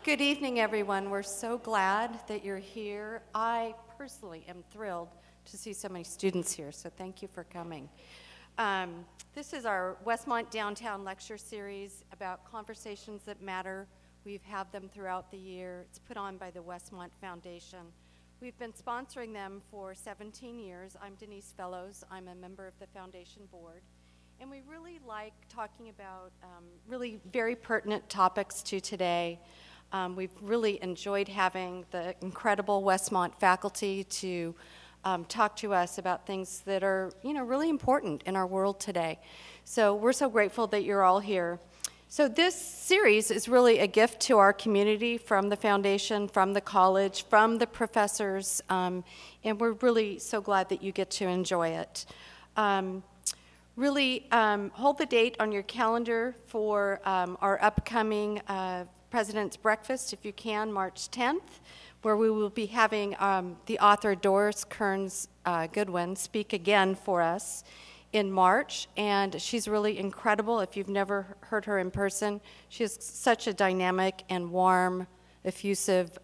Good evening, everyone. We're so glad that you're here. I personally am thrilled to see so many students here, so thank you for coming. This is our Westmont Downtown Lecture series about conversations that matter. We've had them throughout the year. It's put on by the Westmont Foundation. We've been sponsoring them for 17 years. I'm Denise Fellows. I'm a member of the foundation board. And we really like talking about really very pertinent topics to today. We've really enjoyed having the incredible Westmont faculty to talk to us about things that are, really important in our world today. So we're so grateful that you're all here. So this series is really a gift to our community from the foundation, from the college, from the professors, and we're really so glad that you get to enjoy it. Really hold the date on your calendar for our upcoming President's Breakfast, if you can, March 10th, where we will be having the author Doris Kearns Goodwin speak again for us in March, and she's really incredible. If you've never heard her in person, she is such a dynamic and warm, effusive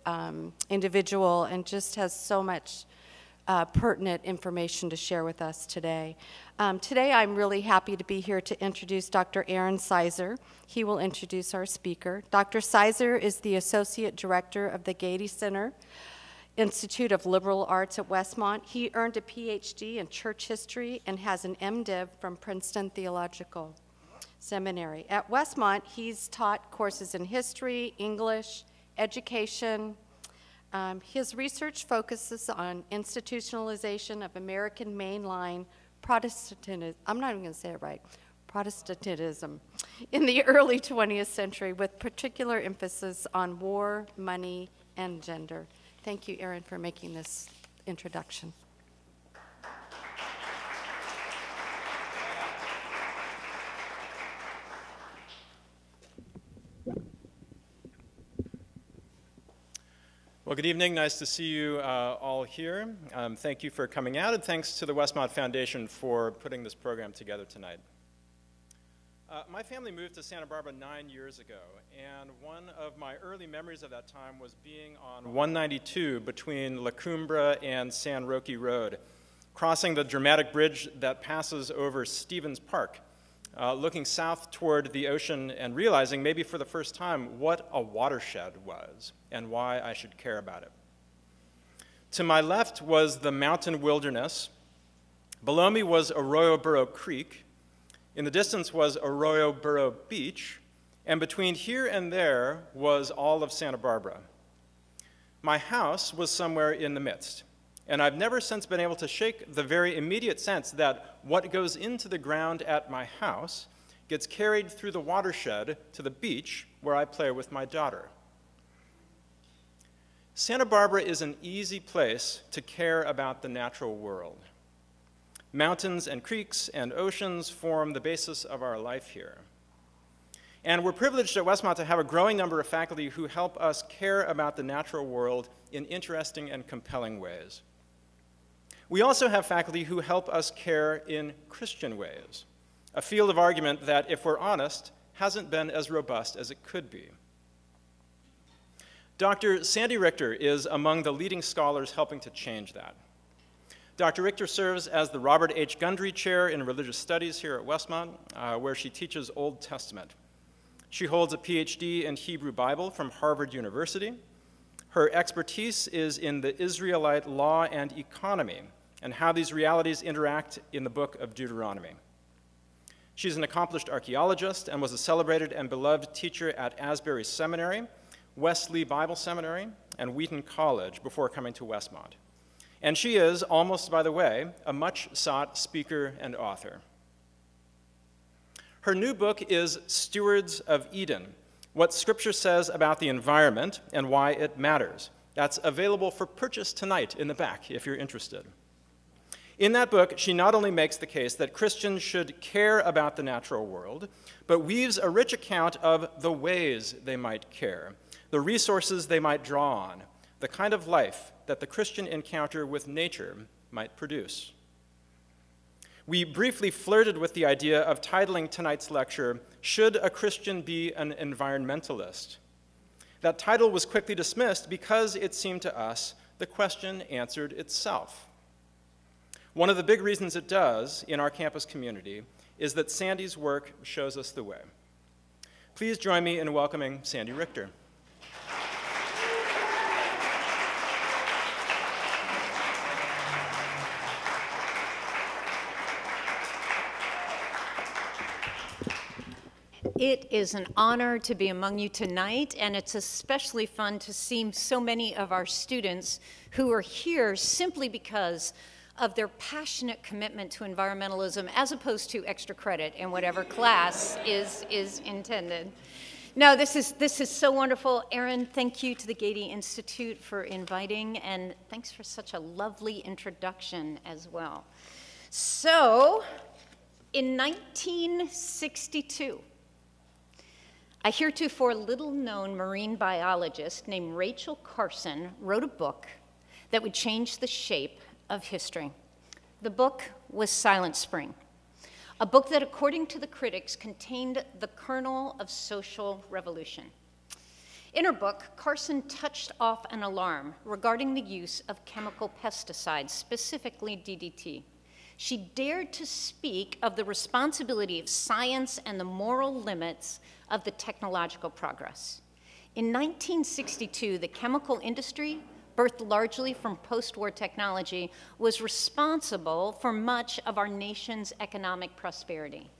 individual, and just has so much pertinent information to share with us today. Today I'm really happy to be here to introduce Dr. Aaron Sizer. He will introduce our speaker. Dr. Sizer is the Associate Director of the Gady Center Institute of Liberal Arts at Westmont. He earned a PhD in church history and has an MDiv from Princeton Theological Seminary. At Westmont, he's taught courses in history, English, education. His research focuses on institutionalization of American mainline Protestantism, I'm not even going to say it right, Protestantism, in the early 20th century, with particular emphasis on war, money, and gender. Thank you, Aaron, for making this introduction. Well, good evening. Nice to see you all here. Thank you for coming out, and thanks to the Westmont Foundation for putting this program together tonight. My family moved to Santa Barbara 9 years ago, and one of my early memories of that time was being on 192 between La Cumbre and San Roque Road, crossing the dramatic bridge that passes over Stevens Park, looking south toward the ocean and realizing maybe for the first time what a watershed was and why I should care about it. To my left was the mountain wilderness. Below me was Arroyo Burro Creek. In the distance was Arroyo Burro Beach. And between here and there was all of Santa Barbara. My house was somewhere in the midst. And I've never since been able to shake the very immediate sense that what goes into the ground at my house gets carried through the watershed to the beach where I play with my daughter. Santa Barbara is an easy place to care about the natural world. Mountains and creeks and oceans form the basis of our life here. And we're privileged at Westmont to have a growing number of faculty who help us care about the natural world in interesting and compelling ways. We also have faculty who help us care in Christian ways, a field of argument that, if we're honest, hasn't been as robust as it could be. Dr. Sandra Richter is among the leading scholars helping to change that. Dr. Richter serves as the Robert H. Gundry Chair in Religious Studies here at Westmont, where she teaches Old Testament. She holds a PhD in Hebrew Bible from Harvard University. Her expertise is in the Israelite law and economy, and how these realities interact in the book of Deuteronomy. She's an accomplished archaeologist and was a celebrated and beloved teacher at Asbury Seminary, Wesley Bible Seminary, and Wheaton College before coming to Westmont. And she is, almost by the way, a much-sought speaker and author. Her new book is Stewards of Eden, What Scripture Says About the Environment and Why It Matters. That's available for purchase tonight in the back if you're interested. In that book, she not only makes the case that Christians should care about the natural world, but weaves a rich account of the ways they might care, the resources they might draw on, the kind of life that the Christian encounter with nature might produce. We briefly flirted with the idea of titling tonight's lecture, Should a Christian Be an Environmentalist? That title was quickly dismissed because it seemed to us the question answered itself. One of the big reasons it does in our campus community is that Sandy's work shows us the way. Please join me in welcoming Sandy Richter. It is an honor to be among you tonight, and it's especially fun to see so many of our students who are here simply because of their passionate commitment to environmentalism as opposed to extra credit in whatever class is intended. No, this is so wonderful. Erin, thank you to the Gady Institute for inviting, and thanks for such a lovely introduction as well. So, in 1962, a heretofore little-known marine biologist named Rachel Carson wrote a book that would change the shape of history. The book was Silent Spring, a book that, according to the critics, contained the kernel of social revolution. In her book, Carson touched off an alarm regarding the use of chemical pesticides, specifically DDT. She dared to speak of the responsibility of science and the moral limits of the technological progress. In 1962, the chemical industry, birthed largely from post-war technology, was responsible for much of our nation's economic prosperity.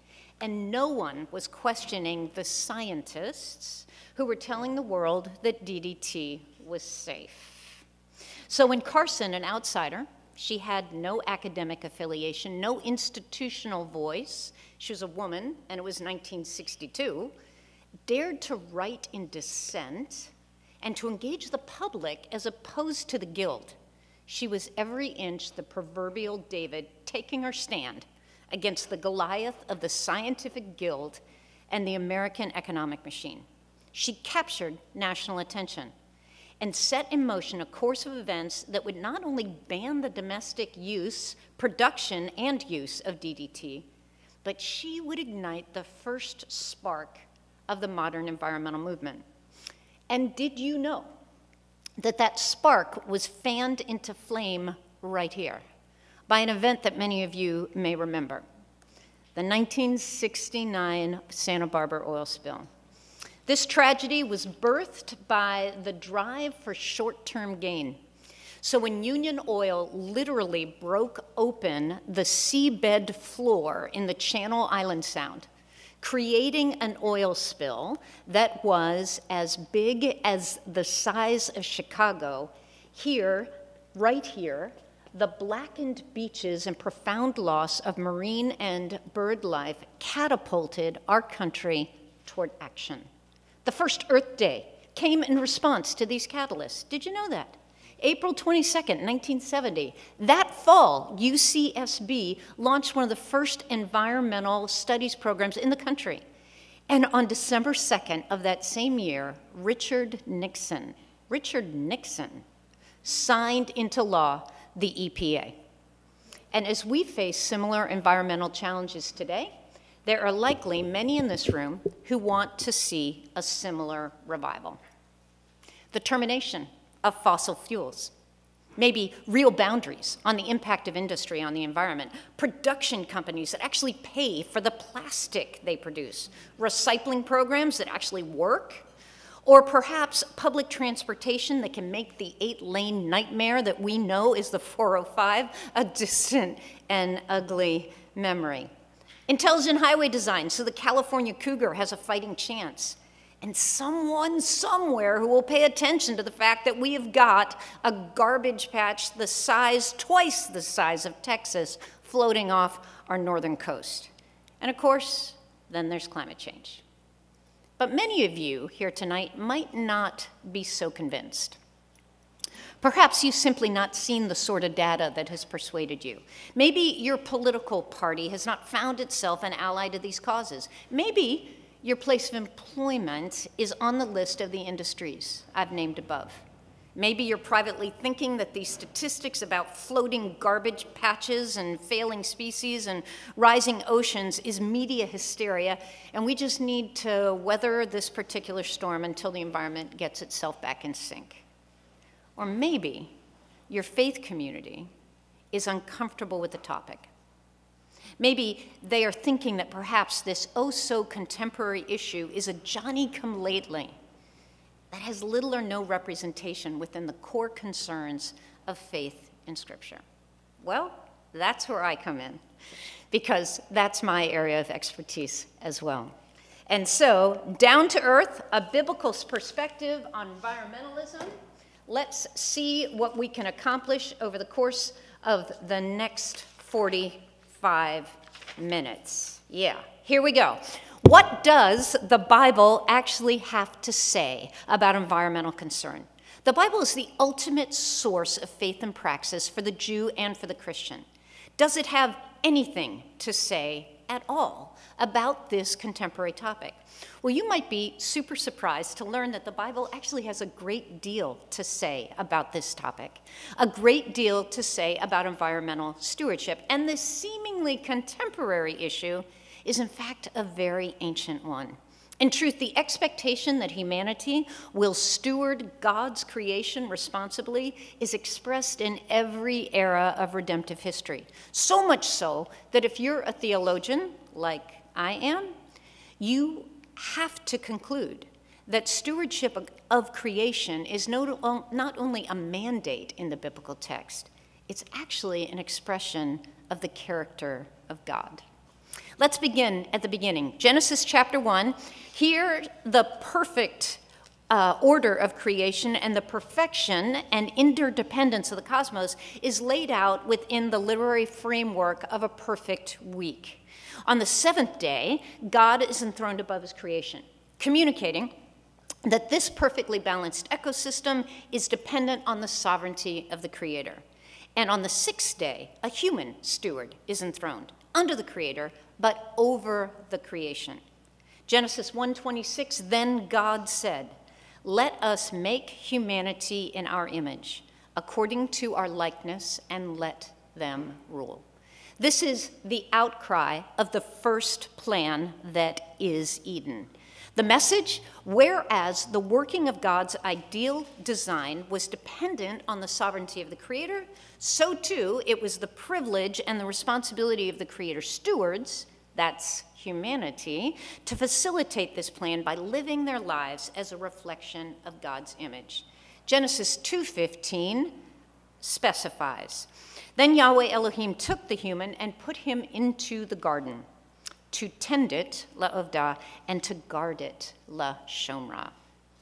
And no one was questioning the scientists who were telling the world that DDT was safe. So when Carson, an outsider, she had no academic affiliation, no institutional voice, she was a woman, and it was 1962, dared to write in dissent and to engage the public as opposed to the guild. She was every inch the proverbial David taking her stand against the Goliath of the scientific guild and the American economic machine. She captured national attention and set in motion a course of events that would not only ban the domestic use, production, and use of DDT, but she would ignite the first spark of the modern environmental movement. And did you know that that spark was fanned into flame right here by an event that many of you may remember, the 1969 Santa Barbara oil spill. This tragedy was birthed by the drive for short-term gain. So when Union Oil literally broke open the seabed floor in the Channel Island Sound, creating an oil spill that was as big as the size of Chicago, here, right here, the blackened beaches and profound loss of marine and bird life catapulted our country toward action. The first Earth Day came in response to these catalysts. Did you know that? April 22nd, 1970. That fall, UCSB launched one of the first environmental studies programs in the country. And on December 2nd of that same year, Richard Nixon signed into law the EPA. And as we face similar environmental challenges today, there are likely many in this room who want to see a similar revival. The termination of fossil fuels, maybe real boundaries on the impact of industry on the environment, production companies that actually pay for the plastic they produce, recycling programs that actually work, or perhaps public transportation that can make the 8-lane nightmare that we know is the 405 a distant and ugly memory. Intelligent highway design so the California Cougar has a fighting chance. And someone somewhere who will pay attention to the fact that we have got a garbage patch twice the size of Texas, floating off our northern coast. And of course, then there's climate change. But many of you here tonight might not be so convinced. Perhaps you've simply not seen the sort of data that has persuaded you. Maybe your political party has not found itself an ally to these causes. Maybe your place of employment is on the list of the industries I've named above. Maybe you're privately thinking that these statistics about floating garbage patches and failing species and rising oceans is media hysteria, and we just need to weather this particular storm until the environment gets itself back in sync. Or maybe your faith community is uncomfortable with the topic. Maybe they are thinking that perhaps this oh-so-contemporary issue is a Johnny-come-lately that has little or no representation within the core concerns of faith in Scripture. Well, that's where I come in, because that's my area of expertise as well. And so, down to earth, a biblical perspective on environmentalism. Let's see what we can accomplish over the course of the next 45 minutes. Yeah, here we go. What does the Bible actually have to say about environmental concern? The Bible is the ultimate source of faith and praxis for the Jew and for the Christian. Does it have anything to say at all about this contemporary topic? Well, you might be super surprised to learn that the Bible actually has a great deal to say about this topic, a great deal to say about environmental stewardship, and this seemingly contemporary issue is in fact a very ancient one. In truth, the expectation that humanity will steward God's creation responsibly is expressed in every era of redemptive history. So much so that if you're a theologian, like I am, you have to conclude that stewardship of creation is not only a mandate in the biblical text, it's actually an expression of the character of God. Let's begin at the beginning. Genesis chapter 1. Here, the perfect order of creation and the perfection and interdependence of the cosmos is laid out within the literary framework of a perfect week. On the seventh day, God is enthroned above his creation, communicating that this perfectly balanced ecosystem is dependent on the sovereignty of the Creator. And on the sixth day, a human steward is enthroned under the Creator, but over the creation. Genesis 1:26, then God said, "Let us make humanity in our image, according to our likeness, and let them rule." This is the outcry of the first plan that is Eden. The message, whereas the working of God's ideal design was dependent on the sovereignty of the Creator, so too it was the privilege and the responsibility of the Creator's stewards, that's humanity, to facilitate this plan by living their lives as a reflection of God's image. Genesis 2:15 specifies, "Then Yahweh Elohim took the human and put him into the garden, to tend it, la'ovdah, and to guard it, la'shomra."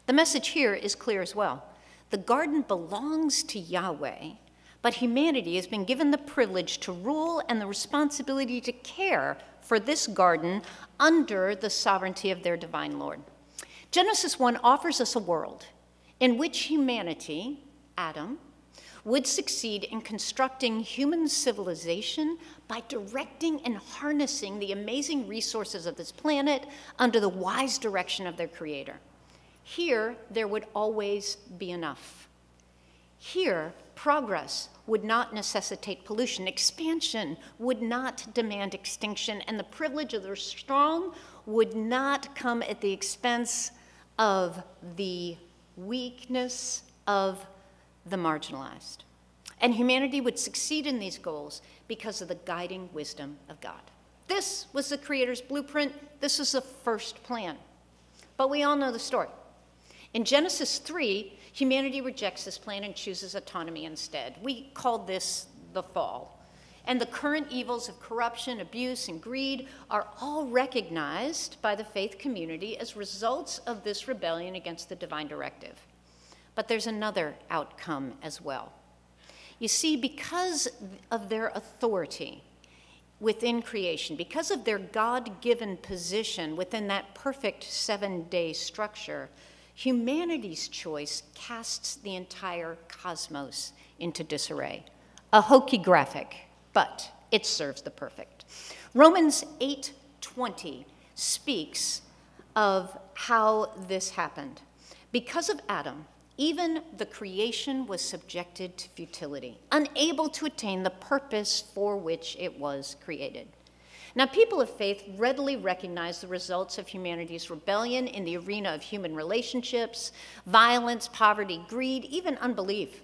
The message here is clear as well. The garden belongs to Yahweh, but humanity has been given the privilege to rule and the responsibility to care for this garden under the sovereignty of their divine Lord. Genesis 1 offers us a world in which humanity, Adam, would succeed in constructing human civilization by directing and harnessing the amazing resources of this planet under the wise direction of their Creator. Here, there would always be enough. Here, progress would not necessitate pollution. Expansion would not demand extinction, and the privilege of the strong would not come at the expense of the weakness of the marginalized. And humanity would succeed in these goals because of the guiding wisdom of God. This was the Creator's blueprint. This was the first plan. But we all know the story. In Genesis 3, humanity rejects this plan and chooses autonomy instead. We called this the fall. And the current evils of corruption, abuse, and greed are all recognized by the faith community as results of this rebellion against the divine directive. But there's another outcome as well. You see, because of their authority within creation, because of their God-given position within that perfect seven-day structure, humanity's choice casts the entire cosmos into disarray. A hokey graphic, but it serves the perfect. Romans 8:20 speaks of how this happened. Because of Adam, Even the creation was subjected to futility, unable to attain the purpose for which it was created. Now, people of faith readily recognize the results of humanity's rebellion in the arena of human relationships, violence, poverty, greed, even unbelief.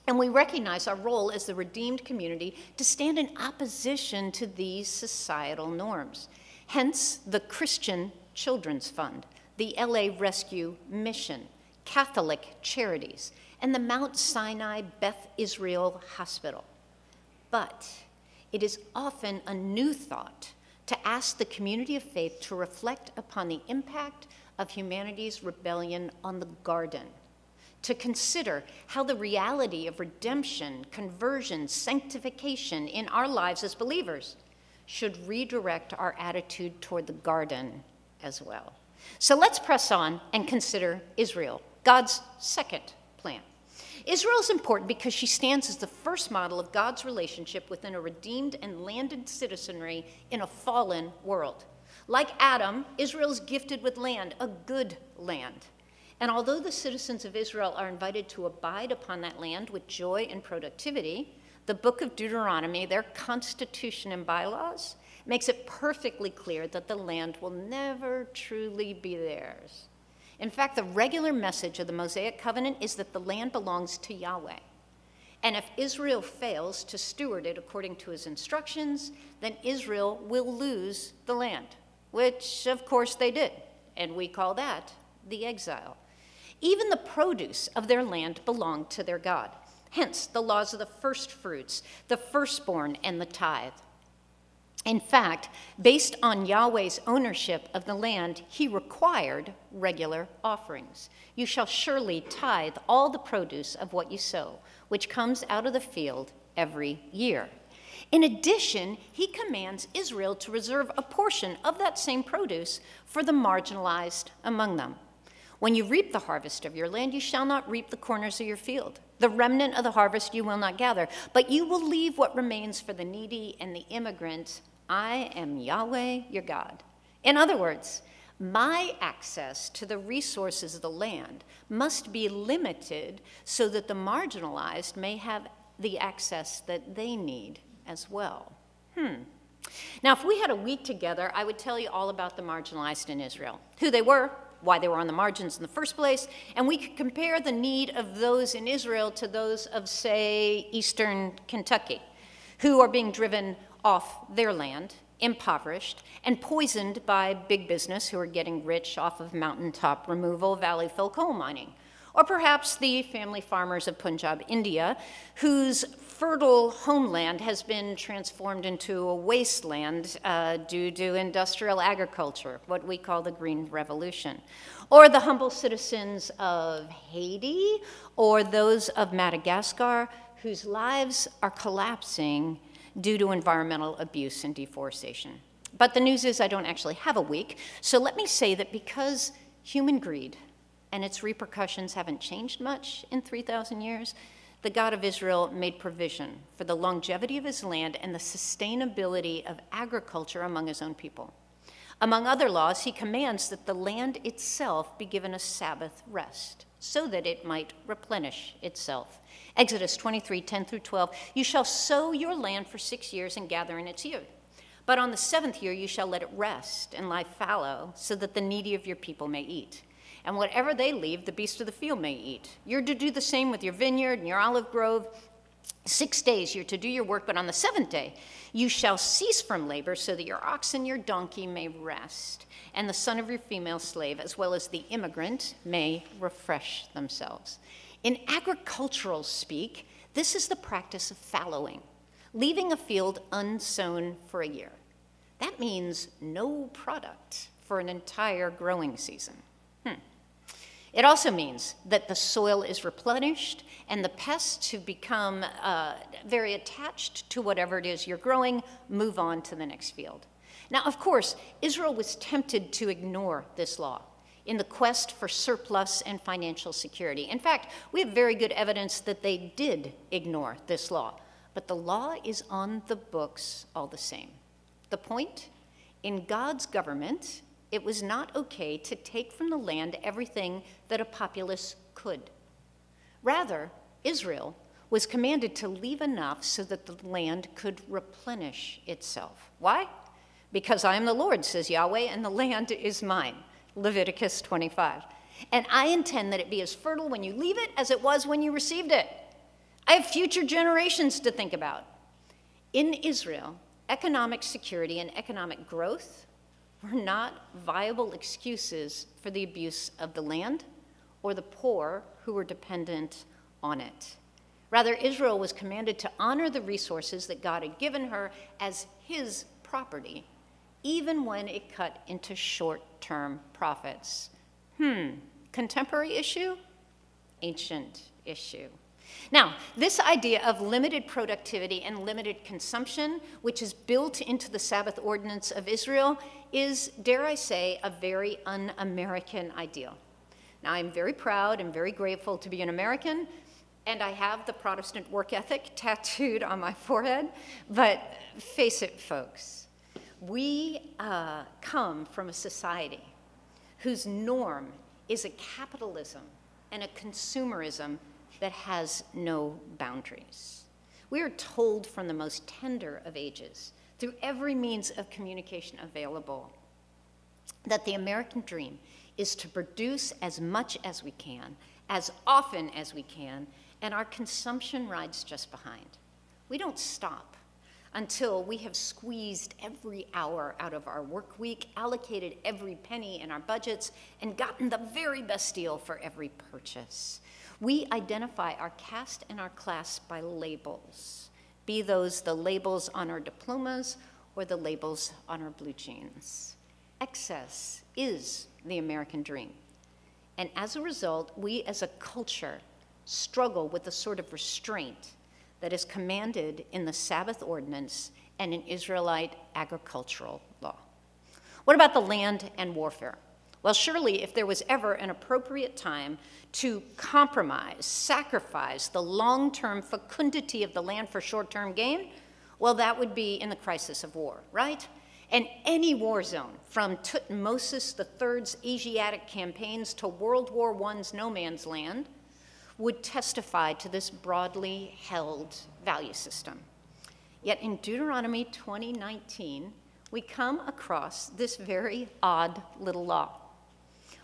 And we recognize our role as the redeemed community to stand in opposition to these societal norms. Hence, the Christian Children's Fund, the LA Rescue Mission, Catholic Charities, and the Mount Sinai Beth Israel Hospital. But it is often a new thought to ask the community of faith to reflect upon the impact of humanity's rebellion on the garden, to consider how the reality of redemption, conversion, sanctification in our lives as believers should redirect our attitude toward the garden as well. So let's press on and consider Israel, God's second plan. Israel is important because she stands as the first model of God's relationship within a redeemed and landed citizenry in a fallen world. Like Adam, Israel is gifted with land, a good land. And although the citizens of Israel are invited to abide upon that land with joy and productivity, the book of Deuteronomy, their constitution and bylaws, makes it perfectly clear that the land will never truly be theirs. In fact, the regular message of the Mosaic covenant is that the land belongs to Yahweh. And if Israel fails to steward it according to his instructions, then Israel will lose the land, which of course they did. And we call that the exile. Even the produce of their land belonged to their God. Hence, the laws of the first fruits, the firstborn, and the tithe. In fact, based on Yahweh's ownership of the land, he required regular offerings. You shall surely tithe all the produce of what you sow, which comes out of the field every year. In addition, he commands Israel to reserve a portion of that same produce for the marginalized among them. When you reap the harvest of your land, you shall not reap the corners of your field. The remnant of the harvest you will not gather, but you will leave what remains for the needy and the immigrant. I am Yahweh, your God. In other words, my access to the resources of the land must be limited so that the marginalized may have the access that they need as well. Now, if we had a week together, I would tell you all about the marginalized in Israel, who they were, why they were on the margins in the first place, and we could compare the need of those in Israel to those of, say, eastern Kentucky, who are being driven off their land, impoverished, and poisoned by big business who are getting rich off of mountaintop removal, valley fill coal mining. Or perhaps the family farmers of Punjab, India, whose fertile homeland has been transformed into a wasteland due to industrial agriculture, what we call the Green Revolution. Or the humble citizens of Haiti, or those of Madagascar, whose lives are collapsing due to environmental abuse and deforestation. But the news is I don't actually have a week, so let me say that because human greed and its repercussions haven't changed much in 3,000 years, the God of Israel made provision for the longevity of his land and the sustainability of agriculture among his own people. Among other laws, he commands that the land itself be given a Sabbath rest so that it might replenish itself. Exodus 23:10 through 12, you shall sow your land for 6 years and gather in its yield. But on the 7th year you shall let it rest and lie fallow so that the needy of your people may eat. And whatever they leave, the beasts of the field may eat. You're to do the same with your vineyard and your olive grove. 6 days you're to do your work, but on the 7th day you shall cease from labor so that your ox and your donkey may rest, and the son of your female slave, as well as the immigrant, may refresh themselves. In agricultural speak, this is the practice of fallowing, leaving a field unsown for a year. That means no product for an entire growing season. It also means that the soil is replenished and the pests who become very attached to whatever it is you're growing move on to the next field. Now, of course, Israel was tempted to ignore this law in the quest for surplus and financial security. In fact, we have very good evidence that they did ignore this law, but the law is on the books all the same. The point? In God's government, it was not okay to take from the land everything that a populace could Rather, Israel was commanded to leave enough so that the land could replenish itself. Why? Because I am the Lord, says Yahweh, and the land is mine. Leviticus 25. And I intend that it be as fertile when you leave it as it was when you received it. I have future generations to think about. In Israel, economic security and economic growth were not viable excuses for the abuse of the land or the poor who were dependent on it. Rather, Israel was commanded to honor the resources that God had given her as his property, even when it cut into short-term profits. Contemporary issue? Ancient issue. Now, this idea of limited productivity and limited consumption, which is built into the Sabbath ordinance of Israel, is, dare I say, a very un-American ideal. Now, I'm very proud and very grateful to be an American, and I have the Protestant work ethic tattooed on my forehead, but face it, folks, we come from a society whose norm is a capitalism and a consumerism that has no boundaries. We are told from the most tender of ages, through every means of communication available, that the American dream is to produce as much as we can, as often as we can, and our consumption rides just behind. We don't stop until we have squeezed every hour out of our work week, allocated every penny in our budgets, and gotten the very best deal for every purchase. We identify our caste and our class by labels, be those the labels on our diplomas or the labels on our blue jeans. Excess is the American dream. And as a result, we as a culture struggle with the sort of restraint that is commanded in the Sabbath ordinance and in Israelite agricultural law. What about the land and warfare? Well, surely if there was ever an appropriate time to compromise, sacrifice the long-term fecundity of the land for short-term gain, well, that would be in the crisis of war, right? And any war zone, from Tutmosis III's Asiatic campaigns to World War I's no man's land, would testify to this broadly held value system. Yet in Deuteronomy 20:19, we come across this very odd little law.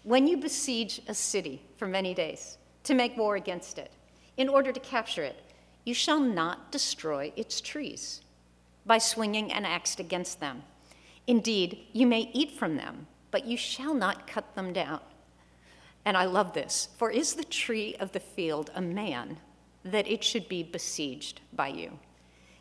When you besiege a city for many days to make war against it, in order to capture it, you shall not destroy its trees by swinging an axe against them. Indeed, you may eat from them, but you shall not cut them down. And I love this. For is the tree of the field a man, that it should be besieged by you?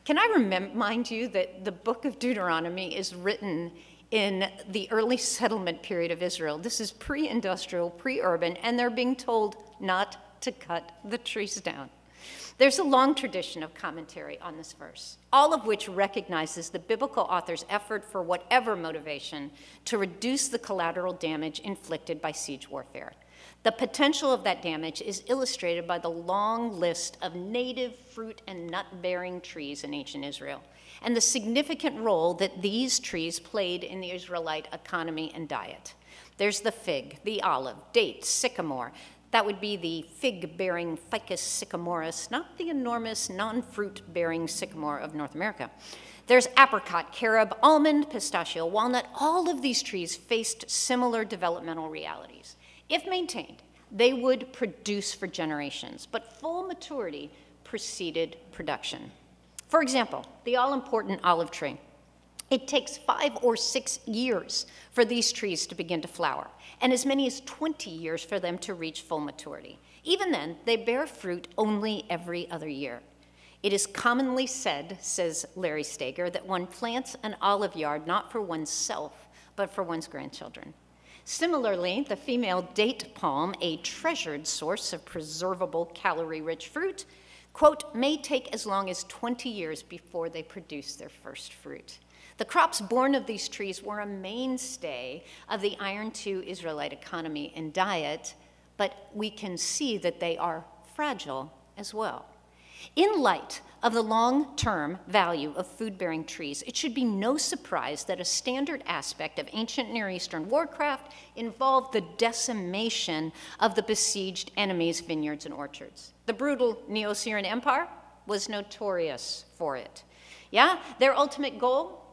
Can I remind you that the book of Deuteronomy is written in the early settlement period of Israel? This is pre-industrial, pre-urban, and they're being told not to cut the trees down. There's a long tradition of commentary on this verse, all of which recognizes the biblical author's effort for whatever motivation to reduce the collateral damage inflicted by siege warfare. The potential of that damage is illustrated by the long list of native fruit and nut-bearing trees in ancient Israel, and the significant role that these trees played in the Israelite economy and diet. There's the fig, the olive, date, sycamore. That would be the fig-bearing Ficus sycamoris, not the enormous non-fruit-bearing sycamore of North America. There's apricot, carob, almond, pistachio, walnut. All of these trees faced similar developmental realities. If maintained, they would produce for generations, but full maturity preceded production. For example, the all-important olive tree. It takes 5 or 6 years for these trees to begin to flower, and as many as 20 years for them to reach full maturity. Even then, they bear fruit only every other year. It is commonly said, says Larry Steger, that one plants an olive yard not for oneself, but for one's grandchildren. Similarly, the female date palm, a treasured source of preservable calorie-rich fruit, quote, may take as long as 20 years before they produce their first fruit. The crops born of these trees were a mainstay of the Iron II Israelite economy and diet, but we can see that they are fragile as well. In light of the long-term value of food-bearing trees, it should be no surprise that a standard aspect of ancient Near Eastern warcraft involved the decimation of the besieged enemy's vineyards and orchards. The brutal Neo-Assyrian Empire was notorious for it. Yeah, their ultimate goal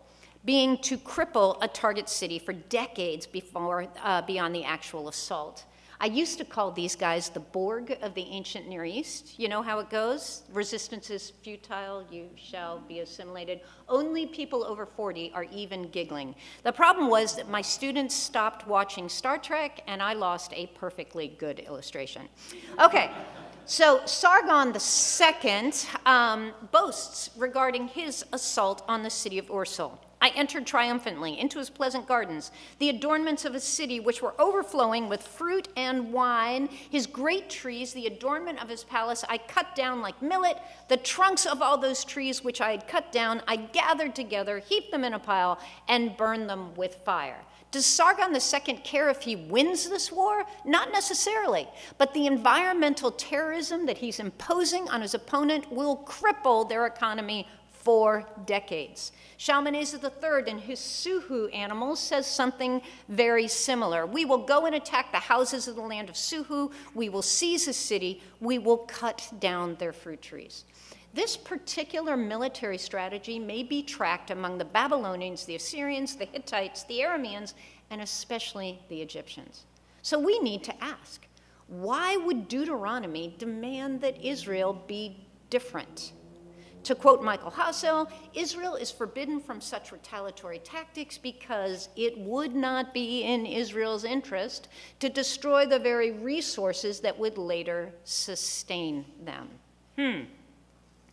being to cripple a target city for decades beyond the actual assault. I used to call these guys the Borg of the ancient Near East. You know how it goes? Resistance is futile, you shall be assimilated. Only people over 40 are even giggling. The problem was that my students stopped watching Star Trek, and I lost a perfectly good illustration. Okay, so Sargon II boasts regarding his assault on the city of Ursul. I entered triumphantly into his pleasant gardens, the adornments of a city which were overflowing with fruit and wine, his great trees, the adornment of his palace, I cut down like millet. The trunks of all those trees which I had cut down, I gathered together, heaped them in a pile, and burned them with fire. Does Sargon II care if he wins this war? Not necessarily, but the environmental terrorism that he's imposing on his opponent will cripple their economy for decades. Shalmaneser III in his Suhu Animals says something very similar. We will go and attack the houses of the land of Suhu. We will seize a city. We will cut down their fruit trees. This particular military strategy may be tracked among the Babylonians, the Assyrians, the Hittites, the Arameans, and especially the Egyptians. So we need to ask, why would Deuteronomy demand that Israel be different? To quote Michael Hassel, Israel is forbidden from such retaliatory tactics because it would not be in Israel's interest to destroy the very resources that would later sustain them.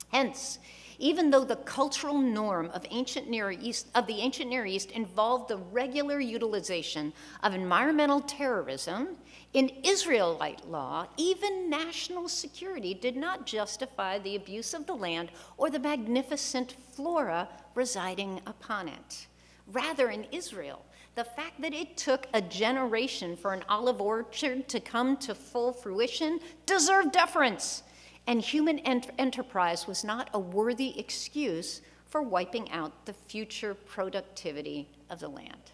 Hence, even though the cultural norm of the ancient Near East involved the regular utilization of environmental terrorism, in Israelite law, even national security did not justify the abuse of the land or the magnificent flora residing upon it. Rather, in Israel, the fact that it took a generation for an olive orchard to come to full fruition deserved deference, and human enterprise was not a worthy excuse for wiping out the future productivity of the land.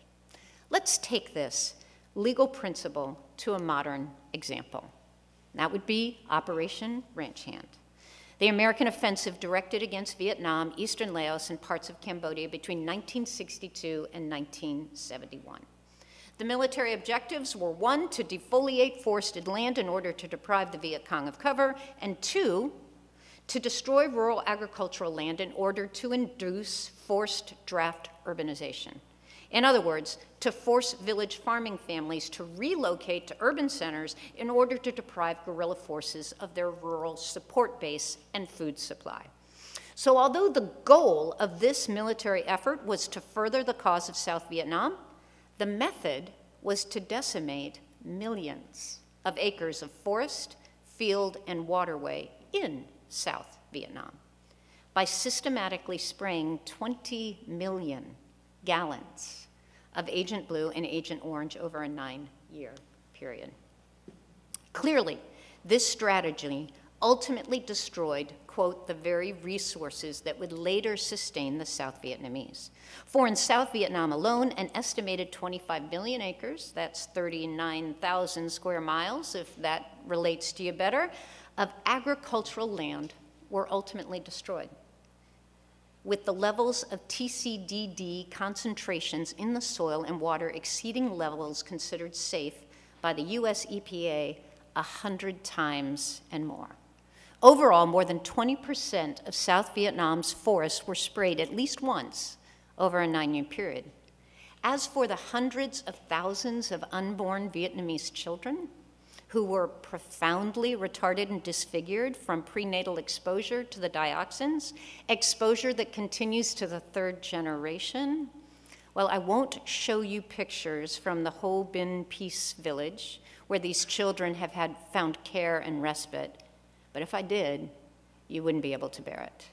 Let's take this legal principle to a modern example. That would be Operation Ranch Hand, the American offensive directed against Vietnam, eastern Laos, and parts of Cambodia between 1962 and 1971. The military objectives were 1, to defoliate forested land in order to deprive the Viet Cong of cover, and 2, to destroy rural agricultural land in order to induce forced draft urbanization. In other words, to force village farming families to relocate to urban centers in order to deprive guerrilla forces of their rural support base and food supply. So although the goal of this military effort was to further the cause of South Vietnam, the method was to decimate millions of acres of forest, field, and waterway in South Vietnam by systematically spraying 20 million gallons of Agent Blue and Agent Orange over a 9-year period. Clearly, this strategy ultimately destroyed, quote, the very resources that would later sustain the South Vietnamese. For in South Vietnam alone, an estimated 25 million acres, that's 39,000 square miles, if that relates to you better, of agricultural land were ultimately destroyed, with the levels of TCDD concentrations in the soil and water exceeding levels considered safe by the US EPA 100 times and more. Overall, more than 20% of South Vietnam's forests were sprayed at least once over a 9-year period. As for the hundreds of thousands of unborn Vietnamese children who were profoundly retarded and disfigured from prenatal exposure to the dioxins, exposure that continues to the 3rd generation, well, I won't show you pictures from the Ho Bin Peace Village where these children have found care and respite, but if I did, you wouldn't be able to bear it.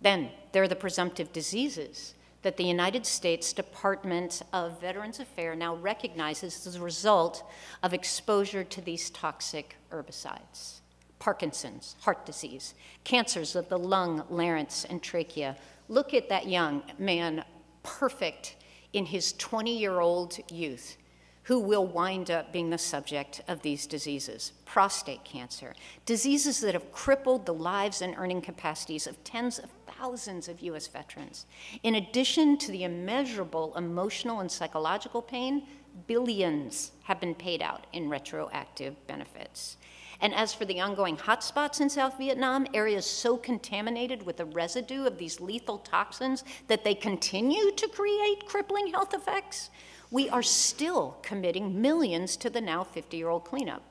Then there are the presumptive diseases that the United States Department of Veterans Affairs now recognizes as a result of exposure to these toxic herbicides. Parkinson's, heart disease, cancers of the lung, larynx, and trachea. Look at that young man, perfect in his 20-year-old youth, who will wind up being the subject of these diseases. Prostate cancer, diseases that have crippled the lives and earning capacities of tens of thousands of US veterans. In addition to the immeasurable emotional and psychological pain, billions have been paid out in retroactive benefits. And as for the ongoing hotspots in South Vietnam, areas so contaminated with the residue of these lethal toxins that they continue to create crippling health effects, we are still committing millions to the now 50-year-old cleanup.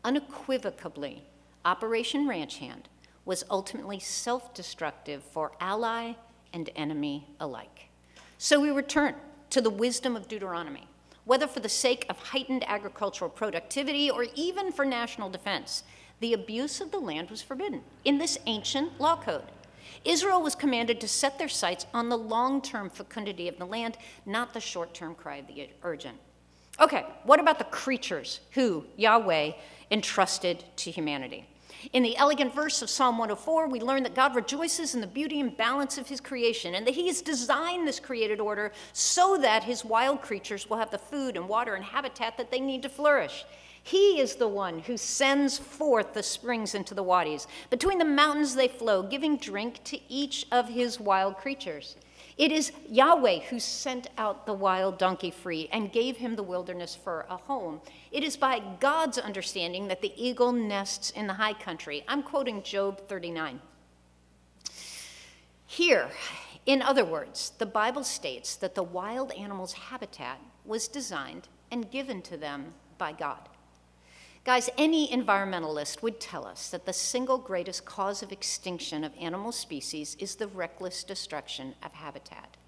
Unequivocally, Operation Ranch Hand was ultimately self-destructive for ally and enemy alike. So we return to the wisdom of Deuteronomy, whether for the sake of heightened agricultural productivity or even for national defense. The abuse of the land was forbidden in this ancient law code. Israel was commanded to set their sights on the long-term fecundity of the land, not the short-term cry of the urgent. Okay, what about the creatures who Yahweh entrusted to humanity? In the elegant verse of Psalm 104, we learn that God rejoices in the beauty and balance of his creation, and that he has designed this created order so that his wild creatures will have the food and water and habitat that they need to flourish. He is the one who sends forth the springs into the wadis. Between the mountains they flow, giving drink to each of his wild creatures. It is Yahweh who sent out the wild donkey free and gave him the wilderness for a home. It is by God's understanding that the eagle nests in the high country. I'm quoting Job 39. Here, in other words, the Bible states that the wild animals' habitat was designed and given to them by God. Guys, any environmentalist would tell us that the single greatest cause of extinction of animal species is the reckless destruction of habitat.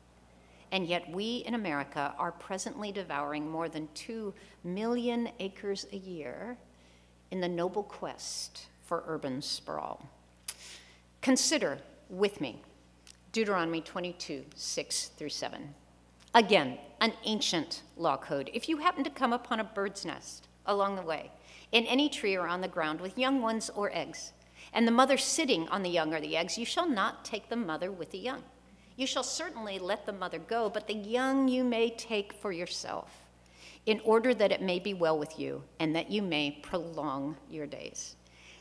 And yet we in America are presently devouring more than 2 million acres a year in the noble quest for urban sprawl. Consider with me Deuteronomy 22, 6 through 7. Again, an ancient law code. If you happen to come upon a bird's nest along the way, in any tree or on the ground with young ones or eggs, and the mother sitting on the young or the eggs, you shall not take the mother with the young. You shall certainly let the mother go, but the young you may take for yourself, in order that it may be well with you, and that you may prolong your days.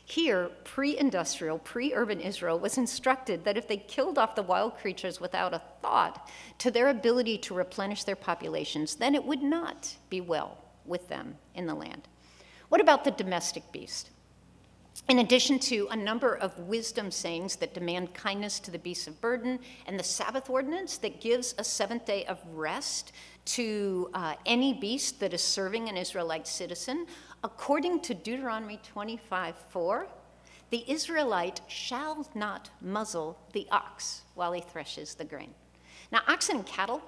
Here, pre-industrial, pre-urban Israel was instructed that if they killed off the wild creatures without a thought to their ability to replenish their populations, then it would not be well with them in the land. What about the domestic beast? In addition to a number of wisdom sayings that demand kindness to the beasts of burden, and the Sabbath ordinance that gives a 7th day of rest to any beast that is serving an Israelite citizen, according to Deuteronomy 25:4, the Israelite shall not muzzle the ox while he threshes the grain. Now, oxen and cattle,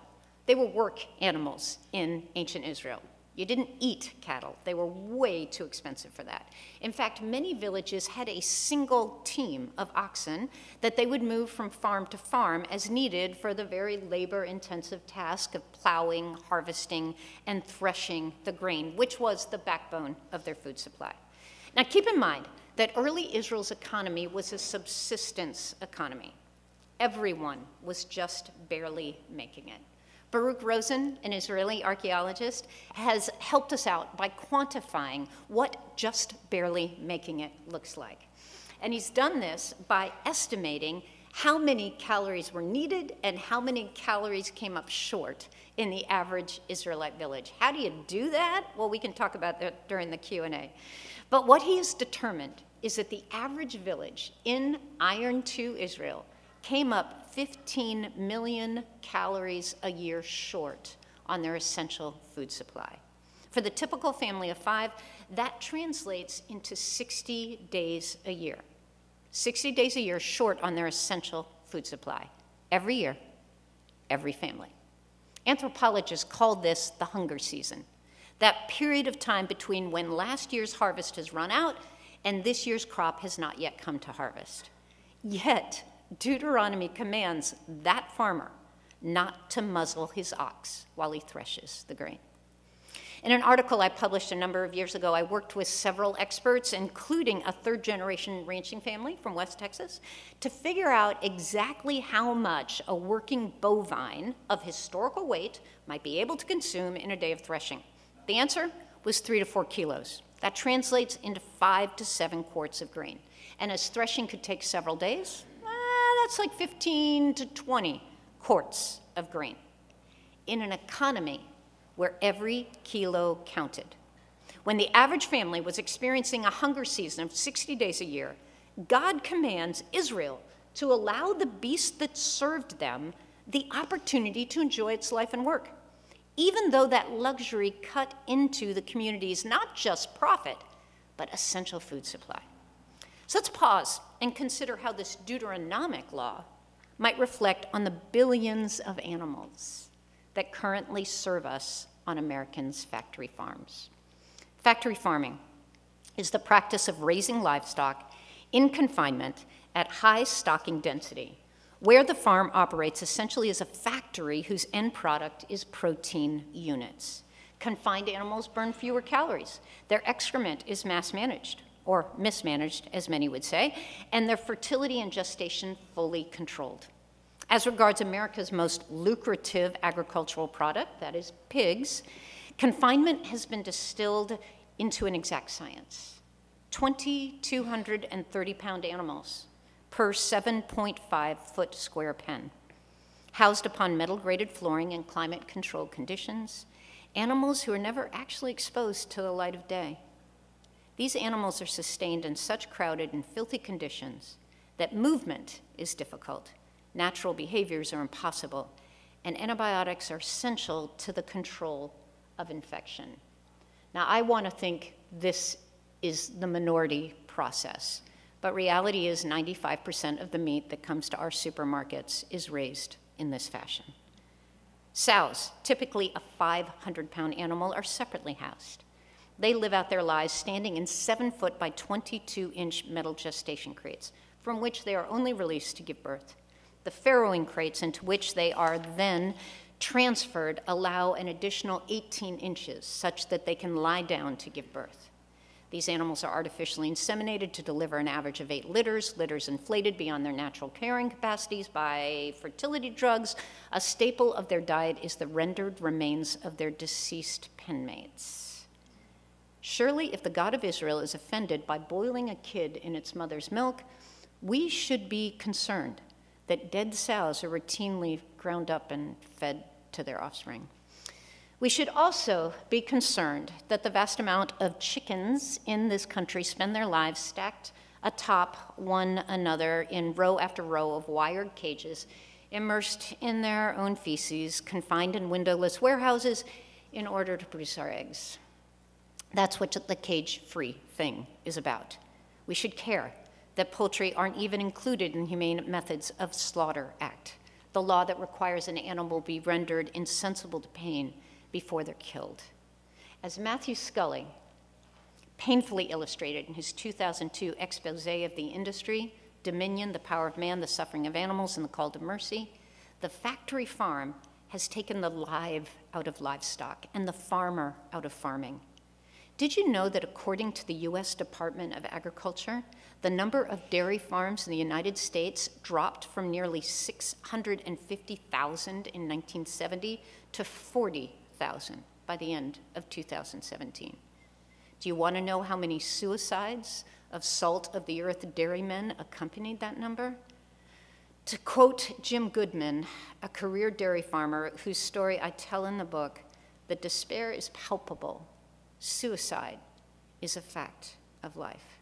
they were work animals in ancient Israel. You didn't eat cattle. They were way too expensive for that. In fact, many villages had a single team of oxen that they would move from farm to farm as needed for the very labor-intensive task of plowing, harvesting, and threshing the grain, which was the backbone of their food supply. Now, keep in mind that early Israel's economy was a subsistence economy. Everyone was just barely making it. Baruch Rosen, an Israeli archaeologist, has helped us out by quantifying what just barely making it looks like. And he's done this by estimating how many calories were needed and how many calories came up short in the average Israelite village. How do you do that? Well, we can talk about that during the Q&A. But what he has determined is that the average village in Iron II Israel came up 15 million calories a year short on their essential food supply. For the typical family of 5, that translates into 60 days a year. 60 days a year short on their essential food supply. Every year, every family. Anthropologists call this the hunger season, that period of time between when last year's harvest has run out and this year's crop has not yet come to harvest. Yet, Deuteronomy commands that farmer not to muzzle his ox while he threshes the grain. In an article I published a number of years ago, I worked with several experts, including a third-generation ranching family from West Texas, to figure out exactly how much a working bovine of historical weight might be able to consume in a day of threshing. The answer was 3 to 4 kilos. That translates into 5 to 7 quarts of grain. And as threshing could take several days, that's like 15 to 20 quarts of grain. In an economy where every kilo counted. When the average family was experiencing a hunger season of 60 days a year, God commands Israel to allow the beast that served them the opportunity to enjoy its life and work, even though that luxury cut into the community's not just profit, but essential food supply. So let's pause and consider how this Deuteronomic law might reflect on the billions of animals that currently serve us on Americans' factory farms. Factory farming is the practice of raising livestock in confinement at high stocking density, where the farm operates essentially as a factory whose end product is protein units. Confined animals burn fewer calories. Their excrement is mass managed, or mismanaged, as many would say, and their fertility and gestation fully controlled. As regards America's most lucrative agricultural product, that is pigs, confinement has been distilled into an exact science. 2,230-pound animals per 7.5-foot square pen, housed upon metal-grated flooring in climate-controlled conditions, animals who are never actually exposed to the light of day. These animals are sustained in such crowded and filthy conditions that movement is difficult, natural behaviors are impossible, and antibiotics are essential to the control of infection. Now, I want to think this is the minority process, but reality is 95% of the meat that comes to our supermarkets is raised in this fashion. Sows, typically a 500-pound animal, are separately housed. They live out their lives standing in 7-foot by 22-inch metal gestation crates, from which they are only released to give birth. The farrowing crates into which they are then transferred allow an additional 18 inches, such that they can lie down to give birth. These animals are artificially inseminated to deliver an average of 8 litters, litters inflated beyond their natural carrying capacities by fertility drugs. A staple of their diet is the rendered remains of their deceased penmates. Surely, if the God of Israel is offended by boiling a kid in its mother's milk, we should be concerned that dead sows are routinely ground up and fed to their offspring. We should also be concerned that the vast amount of chickens in this country spend their lives stacked atop one another in row after row of wired cages, immersed in their own feces, confined in windowless warehouses in order to produce our eggs. That's what the cage-free thing is about. We should care that poultry aren't even included in Humane Methods of Slaughter Act, the law that requires an animal be rendered insensible to pain before they're killed. As Matthew Scully painfully illustrated in his 2002 expose of the industry, Dominion, the Power of Man, the Suffering of Animals, and the Call to Mercy, the factory farm has taken the live out of livestock and the farmer out of farming. Did you know that according to the US Department of Agriculture, the number of dairy farms in the United States dropped from nearly 650,000 in 1970 to 40,000 by the end of 2017? Do you want to know how many suicides of salt of the earth dairymen accompanied that number? To quote Jim Goodman, a career dairy farmer whose story I tell in the book, the despair is palpable. Suicide is a fact of life.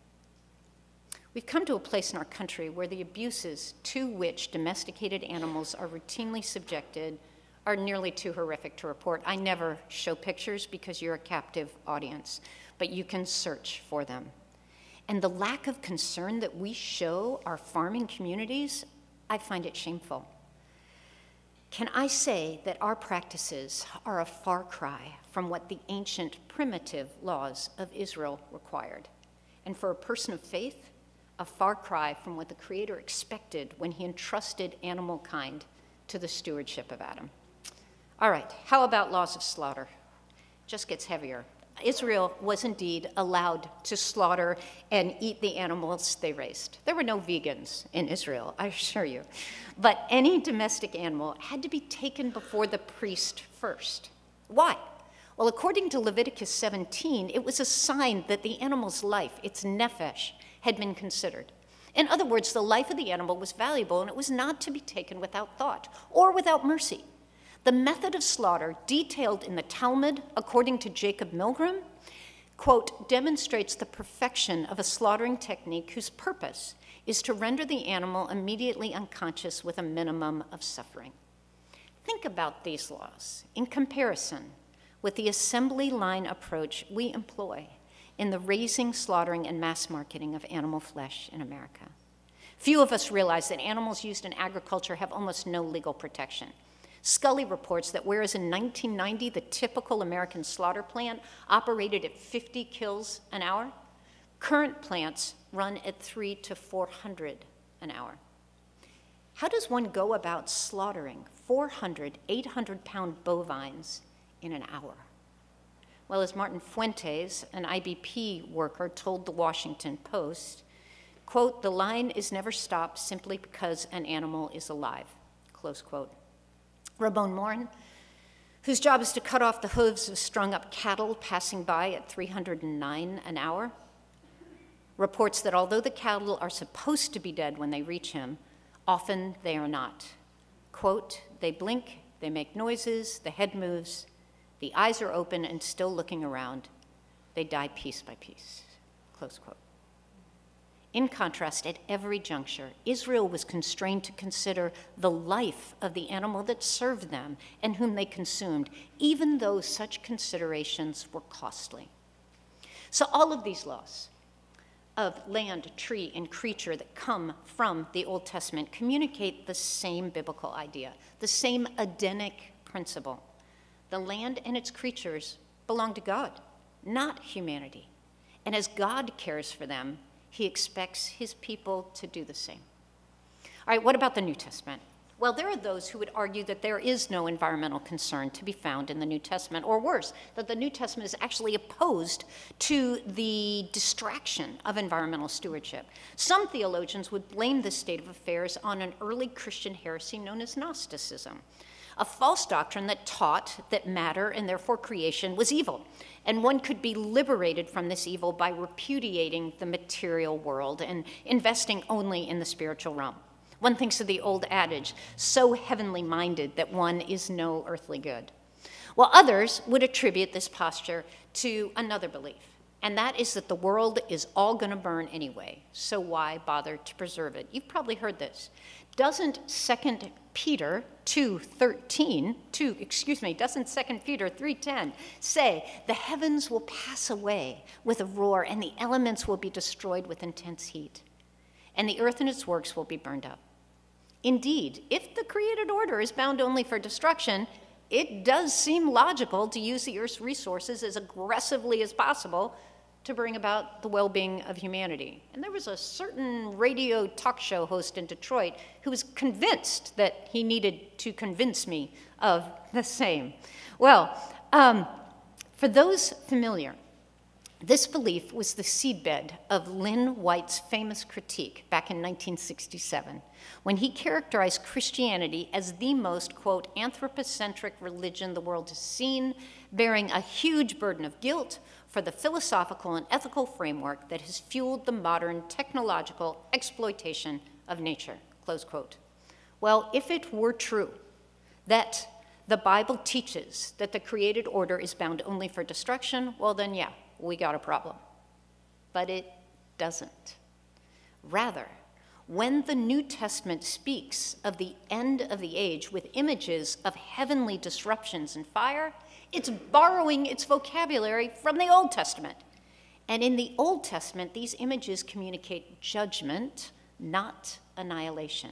We've come to a place in our country where the abuses to which domesticated animals are routinely subjected are nearly too horrific to report. I never show pictures because you're a captive audience, but you can search for them. And the lack of concern that we show our farming communities, I find it shameful. Can I say that our practices are a far cry from what the ancient primitive laws of Israel required? And for a person of faith, a far cry from what the Creator expected when he entrusted animal kind to the stewardship of Adam. All right, how about laws of slaughter? just gets heavier. Israel was indeed allowed to slaughter and eat the animals they raised. There were no vegans in Israel, I assure you. But any domestic animal had to be taken before the priest first. Why? Well, according to Leviticus 17, it was a sign that the animal's life, its nephesh, had been considered. In other words, the life of the animal was valuable, and it was not to be taken without thought or without mercy. The method of slaughter, detailed in the Talmud, according to Jacob Milgram, quote, demonstrates the perfection of a slaughtering technique whose purpose is to render the animal immediately unconscious with a minimum of suffering. Think about these laws in comparison with the assembly line approach we employ in the raising, slaughtering, and mass marketing of animal flesh in America. Few of us realize that animals used in agriculture have almost no legal protection. Scully reports that whereas in 1990 the typical American slaughter plant operated at 50 kills an hour, current plants run at 300 to 400 an hour. How does one go about slaughtering 400, 800-pound bovines in an hour? Well, as Martin Fuentes, an IBP worker, told the Washington Post, quote, the line is never stopped simply because an animal is alive, close quote. Ramon Morin, whose job is to cut off the hooves of strung-up cattle passing by at 309 an hour, reports that although the cattle are supposed to be dead when they reach him, often they are not. Quote, they blink, they make noises, the head moves, the eyes are open and still looking around. They die piece by piece, close quote. In contrast, at every juncture, Israel was constrained to consider the life of the animal that served them and whom they consumed, even though such considerations were costly. So all of these laws of land, tree, and creature that come from the Old Testament communicate the same biblical idea, the same Edenic principle. The land and its creatures belong to God, not humanity. And as God cares for them, he expects his people to do the same. All right, what about the New Testament? Well, there are those who would argue that there is no environmental concern to be found in the New Testament, or worse, that the New Testament is actually opposed to the distraction of environmental stewardship. Some theologians would blame this state of affairs on an early Christian heresy known as Gnosticism, a false doctrine that taught that matter and therefore creation was evil, and one could be liberated from this evil by repudiating the material world and investing only in the spiritual realm. One thinks of the old adage, so heavenly minded that one is no earthly good. While others would attribute this posture to another belief, and that is that the world is all going to burn anyway, so why bother to preserve it? You've probably heard this. Doesn't 2 Peter 3:10 say, the heavens will pass away with a roar and the elements will be destroyed with intense heat, and the earth and its works will be burned up? Indeed, if the created order is bound only for destruction, it does seem logical to use the earth's resources as aggressively as possible to bring about the well-being of humanity. And there was a certain radio talk show host in Detroit who was convinced that he needed to convince me of the same. Well, for those familiar, this belief was the seedbed of Lynn White's famous critique back in 1967, when he characterized Christianity as the most, quote, anthropocentric religion the world has seen, bearing a huge burden of guilt for the philosophical and ethical framework that has fueled the modern technological exploitation of nature, close quote. Well, if it were true that the Bible teaches that the created order is bound only for destruction, well then, yeah, we got a problem. But it doesn't. Rather, when the New Testament speaks of the end of the age with images of heavenly disruptions and fire, it's borrowing its vocabulary from the Old Testament. And in the Old Testament, these images communicate judgment, not annihilation.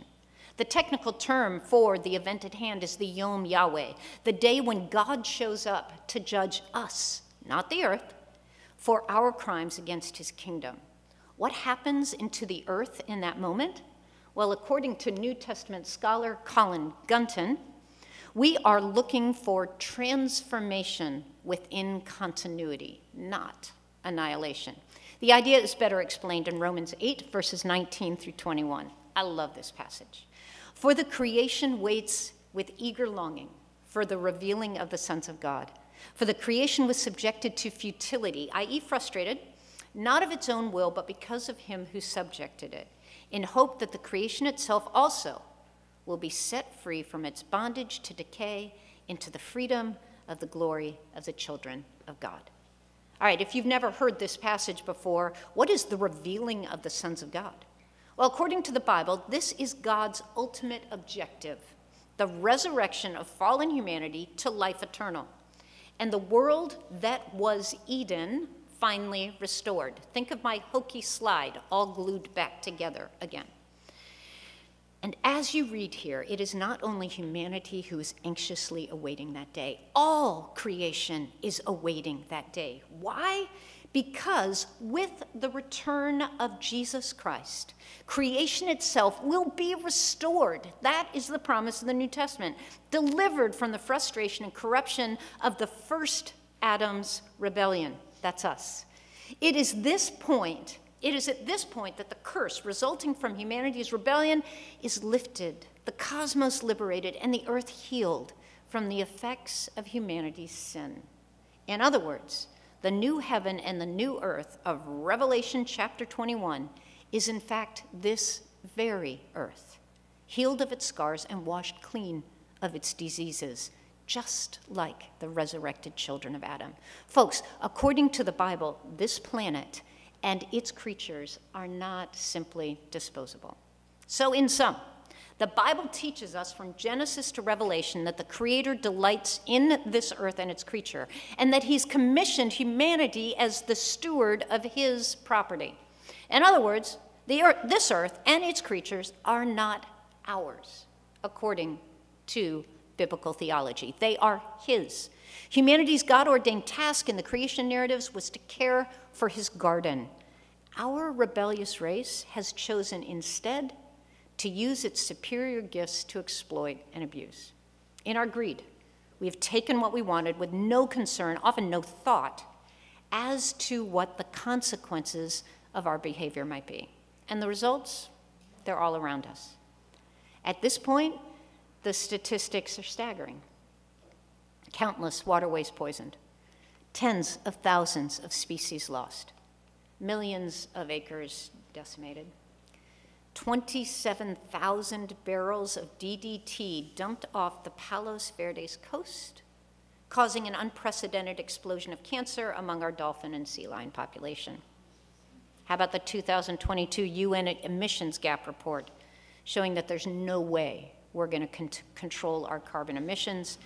The technical term for the event at hand is the Yom Yahweh, the day when God shows up to judge us, not the earth, for our crimes against his kingdom. What happens into the earth in that moment? Well, according to New Testament scholar Colin Gunton, we are looking for transformation within continuity, not annihilation. The idea is better explained in Romans 8, verses 19 through 21. I love this passage. For the creation waits with eager longing for the revealing of the sons of God. For the creation was subjected to futility, i.e. frustrated, not of its own will, but because of him who subjected it, in hope that the creation itself also will be set free from its bondage to decay into the freedom of the glory of the children of God. All right, if you've never heard this passage before, what is the revealing of the sons of God? Well, according to the Bible, this is God's ultimate objective, the resurrection of fallen humanity to life eternal, and the world that was Eden finally restored. Think of my hokey slide all glued back together again. And as you read here, it is not only humanity who is anxiously awaiting that day. All creation is awaiting that day. Why? Because with the return of Jesus Christ, creation itself will be restored. That is the promise of the New Testament, delivered from the frustration and corruption of the first Adam's rebellion. That's us. It is at this point that the curse resulting from humanity's rebellion is lifted, the cosmos liberated, and the earth healed from the effects of humanity's sin. In other words, the new heaven and the new earth of Revelation chapter 21 is in fact this very earth, healed of its scars and washed clean of its diseases, just like the resurrected children of Adam. Folks, according to the Bible, this planet and its creatures are not simply disposable. So in sum, the Bible teaches us from Genesis to Revelation that the Creator delights in this earth and its creature, and that he's commissioned humanity as the steward of his property. In other words, this earth and its creatures are not ours, according to biblical theology. They are his. Humanity's God-ordained task in the creation narratives was to care for his garden. Our rebellious race has chosen instead to use its superior gifts to exploit and abuse. In our greed, we have taken what we wanted with no concern, often no thought, as to what the consequences of our behavior might be. And the results, they're all around us. At this point, the statistics are staggering. Countless waterways poisoned, tens of thousands of species lost, millions of acres decimated, 27,000 barrels of DDT dumped off the Palos Verdes coast, causing an unprecedented explosion of cancer among our dolphin and sea lion population. How about the 2022 UN emissions gap report showing that there's no way we're going to control our carbon emissions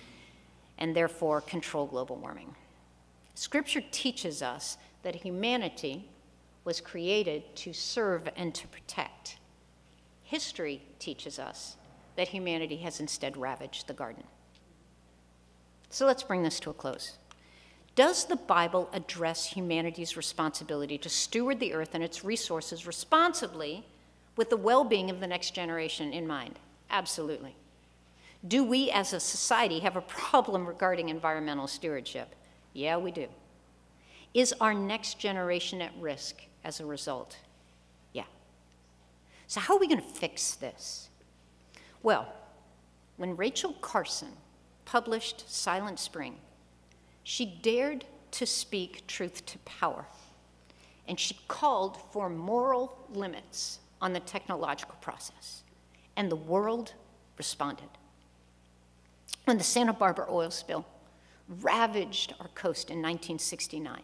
and therefore control global warming? Scripture teaches us that humanity was created to serve and to protect. History teaches us that humanity has instead ravaged the garden. So let's bring this to a close. Does the Bible address humanity's responsibility to steward the earth and its resources responsibly with the well-being of the next generation in mind? Absolutely. Do we as a society have a problem regarding environmental stewardship? Yeah, we do. Is our next generation at risk as a result? Yeah. So how are we going to fix this? Well, when Rachel Carson published Silent Spring, she dared to speak truth to power, and she called for moral limits on the technological process, and the world responded. When the Santa Barbara oil spill ravaged our coast in 1969,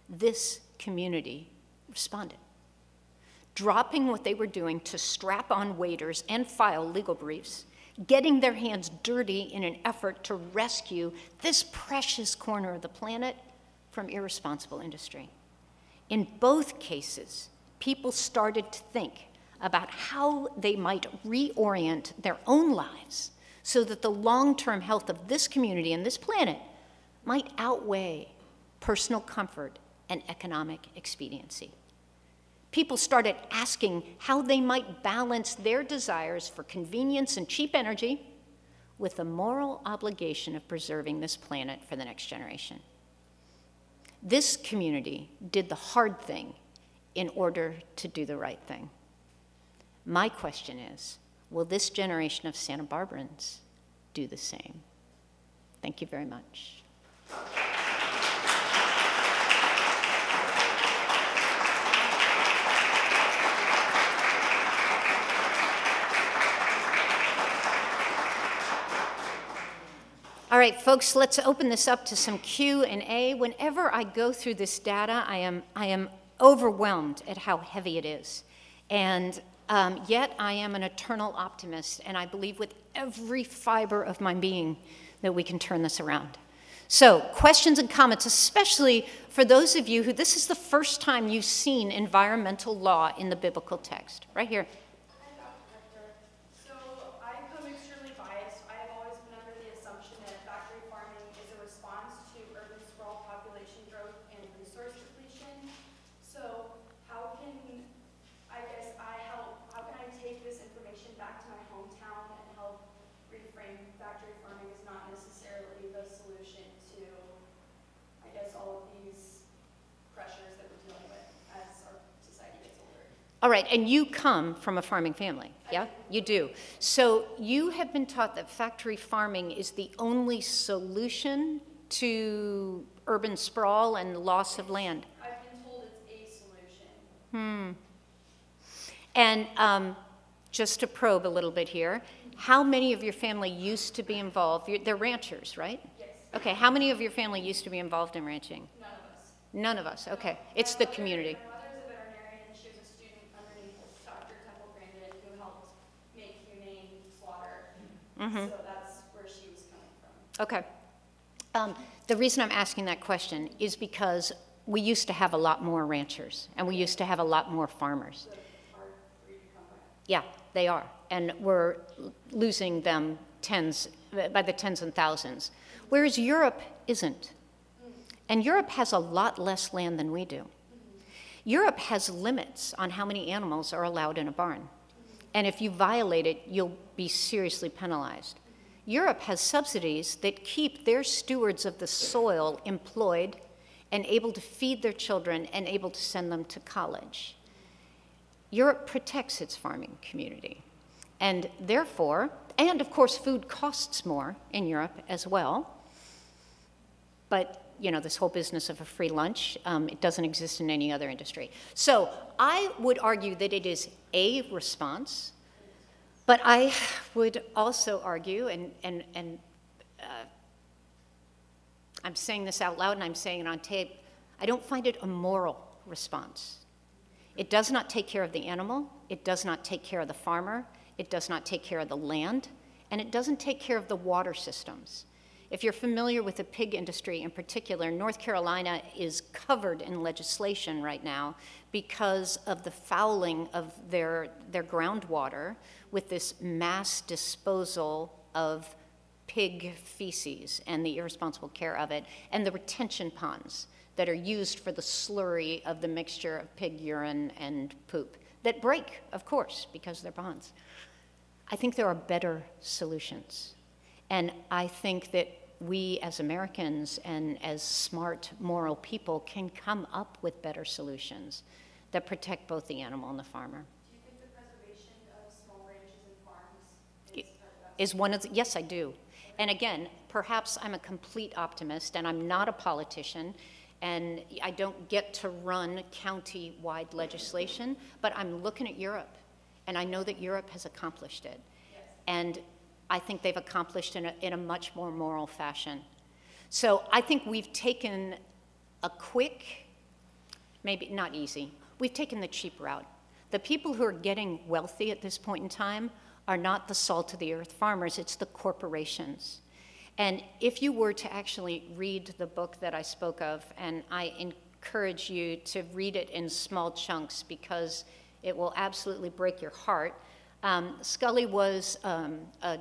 this community responded, dropping what they were doing to strap on waiters and file legal briefs, getting their hands dirty in an effort to rescue this precious corner of the planet from irresponsible industry. In both cases, people started to think about how they might reorient their own lives so that the long-term health of this community and this planet might outweigh personal comfort and economic expediency. People started asking how they might balance their desires for convenience and cheap energy with the moral obligation of preserving this planet for the next generation. This community did the hard thing in order to do the right thing. My question is, will this generation of Santa Barbarans do the same? Thank you very much. All right, folks, let's open this up to some Q&A. Whenever I go through this data, I am overwhelmed at how heavy it is. And yet I am an eternal optimist, and I believe with every fiber of my being that we can turn this around. So, questions and comments, especially for those of you who this is the first time you've seen environmental law in the biblical text. Right here. Hi, Dr. Richter. So, I become extremely biased. I have always been under the assumption that factory farming is a response to urban sprawl, population growth, and resource depletion. So, how can I take this information back to my hometown and help reframe factory farming as not necessarily the solution to, I guess, all of these pressures that we're dealing with as our society gets older? All right, and you come from a farming family, yeah? You do. So you have been taught that factory farming is the only solution to urban sprawl and loss of land. I've been told it's a solution. And just to probe a little bit here, how many of your family used to be involved? They're ranchers, right? Yes. Okay, how many of your family used to be involved in ranching? None of us. None of us, okay. It's the community. My mother's a veterinarian. She was a student underneath Dr. Temple Grandin, who helped make humane slaughter. So that's where she was coming from. Okay. The reason I'm asking that question is because we used to have a lot more ranchers, and we used to have a lot more farmers. So it's hard for you to come by. Yeah, they are. And we're losing them by the tens and thousands, whereas Europe isn't. And Europe has a lot less land than we do. Europe has limits on how many animals are allowed in a barn. And if you violate it, you'll be seriously penalized. Europe has subsidies that keep their stewards of the soil employed and able to feed their children and able to send them to college. Europe protects its farming community. And therefore, and of course, food costs more in Europe as well. But, you know, this whole business of a free lunch, it doesn't exist in any other industry. So I would argue that it is a response, but I would also argue, and I'm saying this out loud and I'm saying it on tape, I don't find it a moral response. It does not take care of the animal, it does not take care of the farmer, it does not take care of the land, and it doesn't take care of the water systems. If you're familiar with the pig industry in particular, North Carolina is covered in legislation right now because of the fouling of their groundwater with this mass disposal of pig feces and the irresponsible care of it, and the retention ponds that are used for the slurry of the mixture of pig urine and poop that break, of course, because they're ponds. I think there are better solutions. And I think that we as Americans and as smart, moral people can come up with better solutions that protect both the animal and the farmer. Do you think the preservation of small ranches and farms is one of the, yes, I do. And again, perhaps I'm a complete optimist and I'm not a politician and I don't get to run county-wide legislation, but I'm looking at Europe and I know that Europe has accomplished it. Yes. And I think they've accomplished in a much more moral fashion. So I think we've taken a quick, maybe not easy, we've taken the cheap route. The people who are getting wealthy at this point in time are not the salt of the earth farmers, it's the corporations. And if you were to actually read the book that I spoke of, and I encourage you to read it in small chunks because it will absolutely break your heart. Scully was a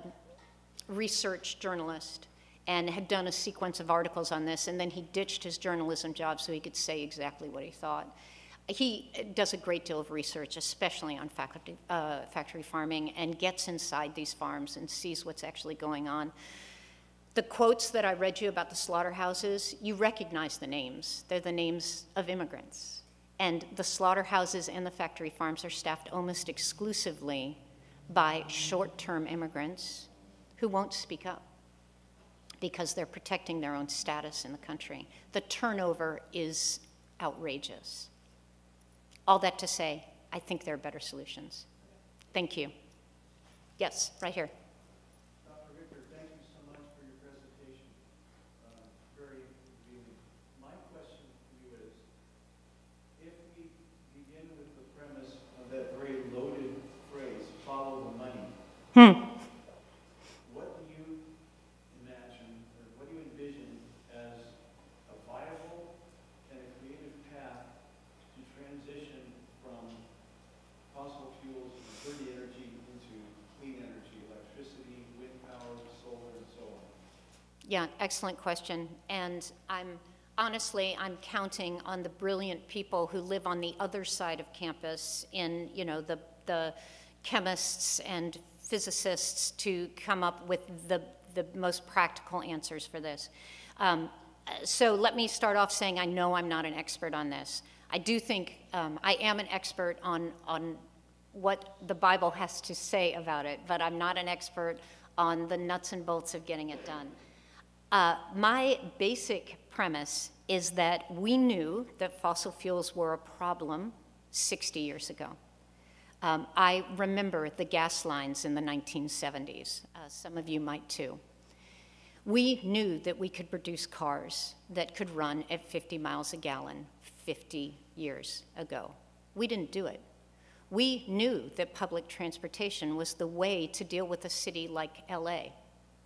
research journalist and had done a sequence of articles on this, and then he ditched his journalism job so he could say exactly what he thought. He does a great deal of research, especially on factory farming, and gets inside these farms and sees what's actually going on. The quotes that I read you about the slaughterhouses, you recognize the names. They're the names of immigrants. And the slaughterhouses and the factory farms are staffed almost exclusively by short-term immigrants who won't speak up because they're protecting their own status in the country. The turnover is outrageous. All that to say, I think there are better solutions. Thank you. Yes, right here. Dr. Richter, thank you so much for your presentation. Very revealing. My question to you is, if we begin with the premise of that very loaded phrase, follow the money, what do you imagine, or what do you envision as a viable and a creative path to transition from fossil fuels and dirty energy into clean energy, electricity, wind power, solar, and so on? Yeah, excellent question. And I'm counting on the brilliant people who live on the other side of campus in, the chemists and physicists to come up with the most practical answers for this. So let me start off saying I know I'm not an expert on this. I do think I am an expert on what the Bible has to say about it, but I'm not an expert on the nuts and bolts of getting it done. My basic premise is that we knew that fossil fuels were a problem 60 years ago. I remember the gas lines in the 1970s. Some of you might too. We knew that we could produce cars that could run at 50 miles a gallon 50 years ago. We didn't do it. We knew that public transportation was the way to deal with a city like LA.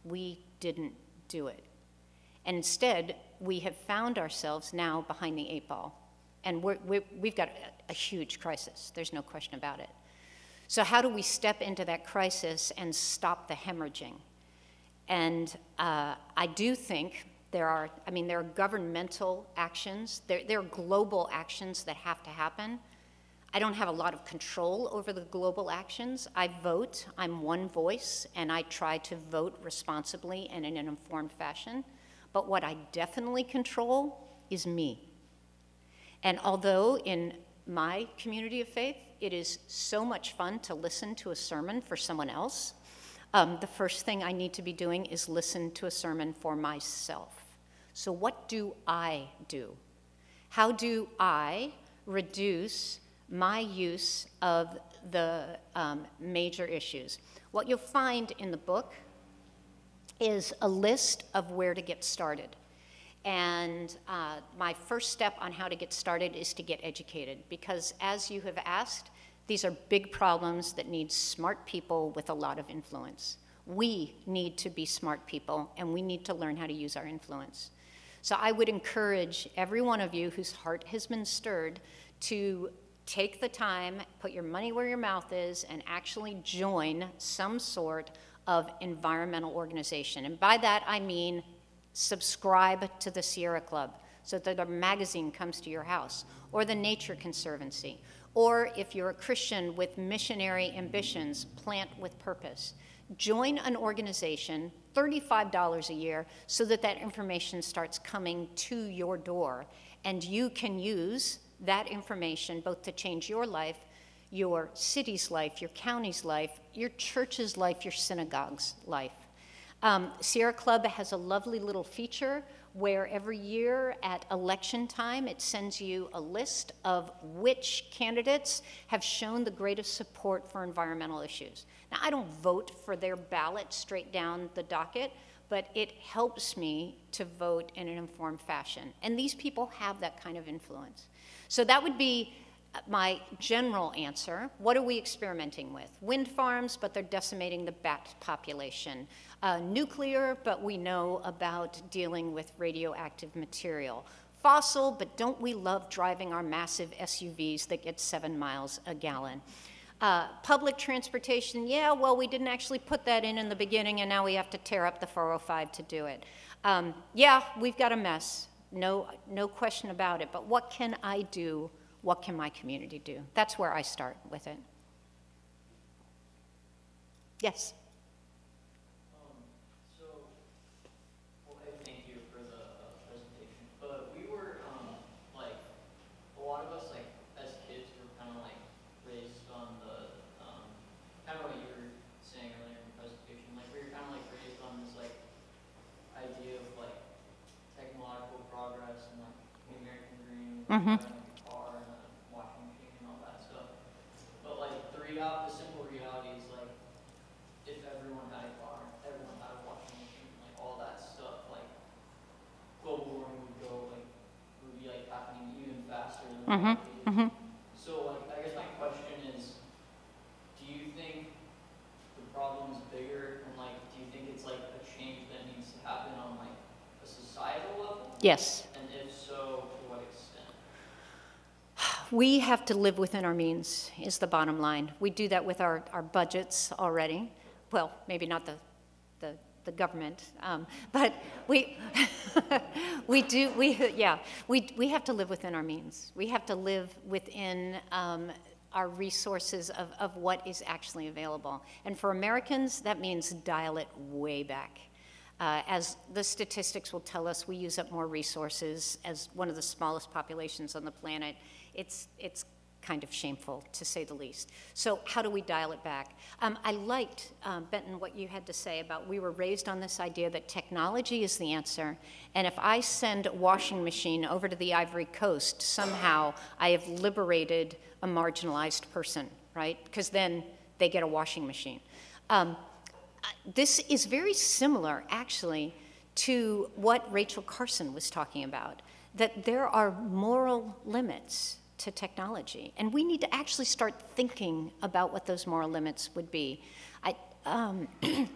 We didn't do it. And instead, we have found ourselves now behind the 8 ball. And we've got a huge crisis. There's no question about it. So how do we step into that crisis and stop the hemorrhaging? And I do think there are governmental actions. There are global actions that have to happen. I don't have a lot of control over the global actions. I vote. I'm one voice, and I try to vote responsibly and in an informed fashion. But what I definitely control is me. And although in my community of faith, it is so much fun to listen to a sermon for someone else, the first thing I need to be doing is listen to a sermon for myself. So what do I do? How do I reduce my use of the major issues? What you'll find in the book is a list of where to get started. And my first step on how to get started is to get educated, because as you have asked, these are big problems that need smart people with a lot of influence. We need to be smart people, and we need to learn how to use our influence. So I would encourage every one of you whose heart has been stirred to take the time, put your money where your mouth is, and actually join some sort of environmental organization. And by that, I mean subscribe to the Sierra Club so that a magazine comes to your house, or the Nature Conservancy, or if you're a Christian with missionary ambitions, Plant with Purpose. Join an organization, $35 a year, so that that information starts coming to your door, and you can use that information both to change your life, your city's life, your county's life, your church's life, your synagogue's life. Sierra Club has a lovely little feature where every year at election time, it sends you a list of which candidates have shown the greatest support for environmental issues. Now, I don't vote for their ballot straight down the docket, but it helps me to vote in an informed fashion. And these people have that kind of influence. So that would be my general answer. What are we experimenting with? Wind farms, but they're decimating the bat population. Nuclear, but we know about dealing with radioactive material. Fossil, but don't we love driving our massive SUVs that get 7 miles a gallon? Public transportation, yeah, well, we didn't actually put that in the beginning, and now we have to tear up the 405 to do it. Yeah, we've got a mess, no question about it, but what can I do? What can my community do? That's where I start with it. Yes? So Mm-hmm. having like a car and a washing machine and all that stuff. But like the simple reality is like, if everyone had a car, everyone had a washing machine, like all that stuff, like global warming would be like happening even faster than Mm-hmm. what it is. Mm-hmm. So like, I guess my question is, do you think the problem is bigger, and like, do you think it's like a change that needs to happen on like a societal level? Yes. And if so, to what extent? We have to live within our means, is the bottom line. We do that with our budgets already. Well, maybe not the government, but we we have to live within our means. We have to live within our resources of what is actually available. And for Americans, that means dial it way back. As the statistics will tell us, we use up more resources as one of the smallest populations on the planet. It's kind of shameful, to say the least. So how do we dial it back? I liked, Benton, what you had to say about we were raised on this idea that technology is the answer, and if I send a washing machine over to the Ivory Coast, somehow I have liberated a marginalized person, right? Because then they get a washing machine. This is very similar, actually, to what Rachel Carson was talking about, that there are moral limits to technology, and we need to actually start thinking about what those moral limits would be. I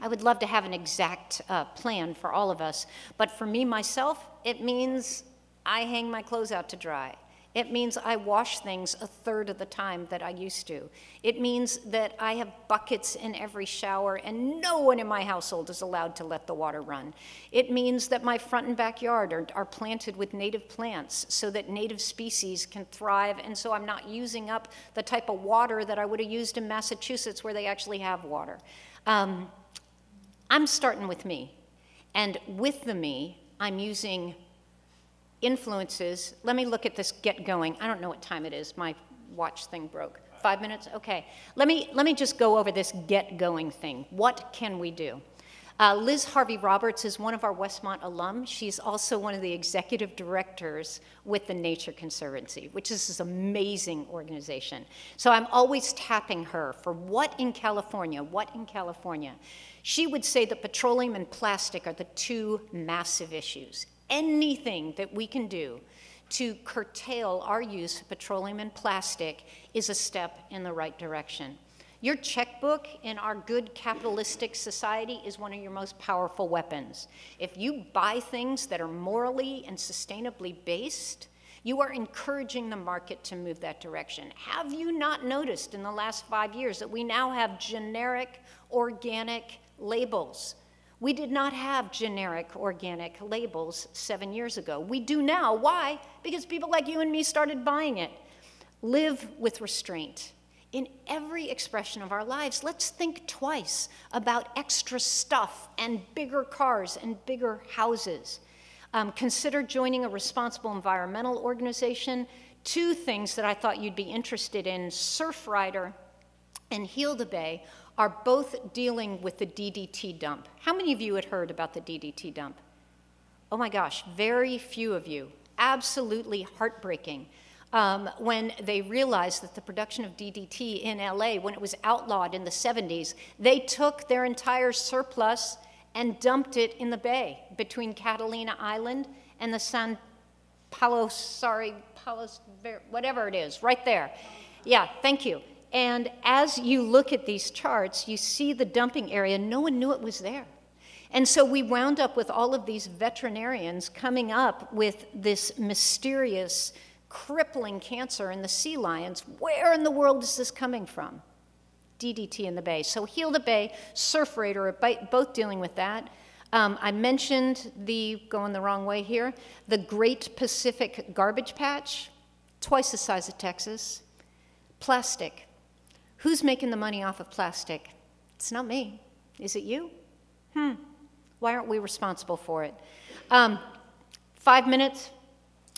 would love to have an exact plan for all of us, but for me, myself, it means I hang my clothes out to dry. It means I wash things a third of the time that I used to. It means that I have buckets in every shower and no one in my household is allowed to let the water run. It means that my front and backyard are planted with native plants so that native species can thrive, and so I'm not using up the type of water that I would have used in Massachusetts where they actually have water. I'm starting with me, and with the me, I'm using influences. Let me look at this get going. I don't know what time it is. My watch thing broke. 5 minutes? Okay. Let me just go over this get going thing. What can we do? Liz Harvey Roberts is one of our Westmont alum. She's also one of the executive directors with the Nature Conservancy, which is this amazing organization. So I'm always tapping her for what in California. She would say that petroleum and plastic are the two massive issues. Anything that we can do to curtail our use of petroleum and plastic is a step in the right direction. Your checkbook in our good capitalistic society is one of your most powerful weapons. If you buy things that are morally and sustainably based, you are encouraging the market to move that direction. Have you not noticed in the last 5 years that we now have generic organic labels? We did not have generic organic labels 7 years ago. We do now. Why? Because people like you and me started buying it. Live with restraint. In every expression of our lives, let's think twice about extra stuff and bigger cars and bigger houses. Consider joining a responsible environmental organization. Two things that I thought you'd be interested in, Surfrider and Heal the Bay, are both dealing with the DDT dump. How many of you had heard about the DDT dump? Oh my gosh, very few of you. Absolutely heartbreaking. When they realized that the production of DDT in LA, when it was outlawed in the 70s, they took their entire surplus and dumped it in the bay between Catalina Island and the San Palos, whatever it is, right there. Yeah, thank you. And as you look at these charts, you see the dumping area. No one knew it was there. And so we wound up with all of these veterinarians coming up with this mysterious, crippling cancer in the sea lions. Where in the world is this coming from? DDT in the bay. So Heal the Bay, Surfrider are both dealing with that. I mentioned going the wrong way here, the Great Pacific Garbage Patch, twice the size of Texas. Plastic. Who's making the money off of plastic? It's not me. Is it you? Why aren't we responsible for it? 5 minutes.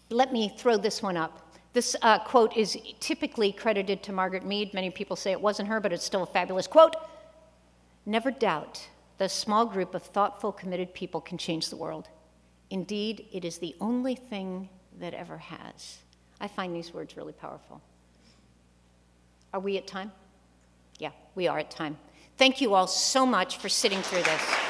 Let me throw this one up. This quote is typically credited to Margaret Mead. Many people say it wasn't her, but it's still a fabulous quote. Never doubt that a small group of thoughtful, committed people can change the world. Indeed, it is the only thing that ever has. I find these words really powerful. Are we at time? Yeah, we are at time. Thank you all so much for sitting through this.